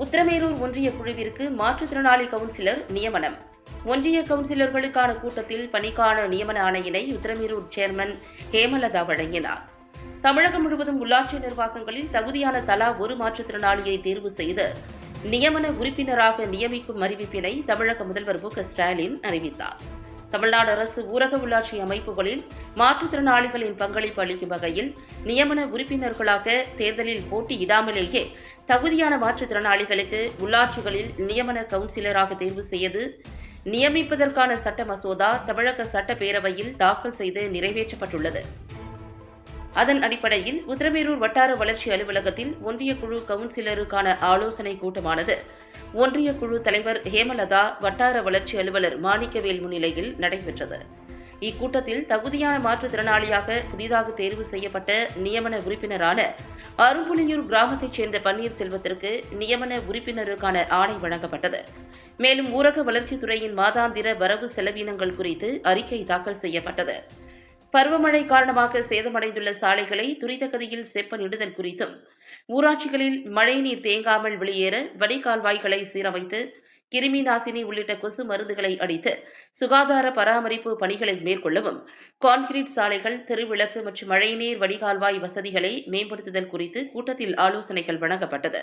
உத்திரமேரூர் ஒன்றிய குழுவிற்கு மாற்றுத்திறனாளி கவுன்சிலர் நியமனம். ஒன்றிய கவுன்சிலர்களுக்கான கூட்டத்தில் பணிக்கான நியமன ஆணையினை உத்திரமேரூர் சேர்மன் ஹேமலதா வழங்கினார். தமிழகம் முழுவதும் உள்ளாட்சி நிர்வாகங்களில் தகுதியான தலா ஒரு மாற்றுத்திறனாளியை தேர்வு செய்து நியமன உறுப்பினராக நியமிக்கும் அறிவிப்பினை தமிழக முதல்வர் மு.க.ஸ்டாலின் அறிவித்தார். தமிழ்நாடு அரசு ஊரக உள்ளாட்சி அமைப்புகளில் மாற்றுத்திறனாளிகளின் பங்களிப்பு அளிக்கும் வகையில் நியமன உறுப்பினர்களாக தேர்தலில் போட்டியிடாமலேயே தகுதியான மாற்றுத்திறனாளிகளுக்கு உள்ளாட்சிகளில் நியமன கவுன்சிலராக தேர்வு செய்து நியமிப்பதற்கான சட்ட மசோதா தமிழக சட்டப்பேரவையில் தாக்கல் செய்து நிறைவேற்றப்பட்டுள்ளது. அதன் அடிப்படையில் உத்திரமேரூர் வட்டார வளர்ச்சி அலுவலகத்தில் ஒன்றிய குழு கவுன்சிலருக்கான ஆலோசனை கூட்டமானது ஒன்றிய குழு தலைவர் ஹேமலதா, வட்டார வளர்ச்சி அலுவலர் மாணிக்கவேல் முன்னிலையில் நடைபெற்றது. இக்கூட்டத்தில் தகுதியான மாற்றுத்திறனாளியாக புதிதாக தேர்வு செய்யப்பட்ட நியமன உறுப்பினரான அரும்புலியூர் கிராமத்தைச் சேர்ந்த பன்னீர்செல்வத்திற்கு நியமன உறுப்பினருக்கான ஆணை வழங்கப்பட்டது. மேலும் ஊரக வளர்ச்சித்துறையின் மாதாந்திர வரவு செலவினங்கள் குறித்து அறிக்கை தாக்கல் செய்யப்பட்டது. பருவமழை காரணமாக சேதமடைந்துள்ள சாலைகளை துரிதகதியில் செப்பனிடுதல் குறித்தும், ஊராட்சிகளில் மழைநீர் தேங்காமல் வெளியேற வடிகால்வாய்களை சீரமைத்து கிருமி நாசினி உள்ளிட்ட கொசு மருந்துகளை அடித்து சுகாதார பராமரிப்பு பணிகளை மேற்கொள்ளவும், கான்கிரீட் சாலைகள், தெருவிளக்கு மற்றும் மழைநீர் வடிகால்வாய் வசதிகளை மேம்படுத்துதல் குறித்து கூட்டத்தில் ஆலோசனைகள் வழங்கப்பட்டது.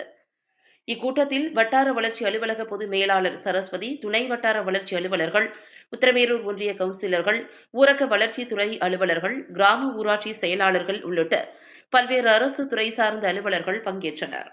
இக்கூட்டத்தில் வட்டார வளர்ச்சி அலுவலக பொது மேலாளர் சரஸ்வதி, துணை வட்டார வளர்ச்சி அலுவலர்கள், உத்திரமேரூர் ஒன்றிய கவுன்சிலர்கள், ஊரக வளர்ச்சித்துறை அலுவலர்கள், கிராம ஊராட்சி செயலாளர்கள் உள்ளிட்ட பல்வேறு அரசு துறை சார்ந்த அலுவலர்கள் பங்கேற்றனர்.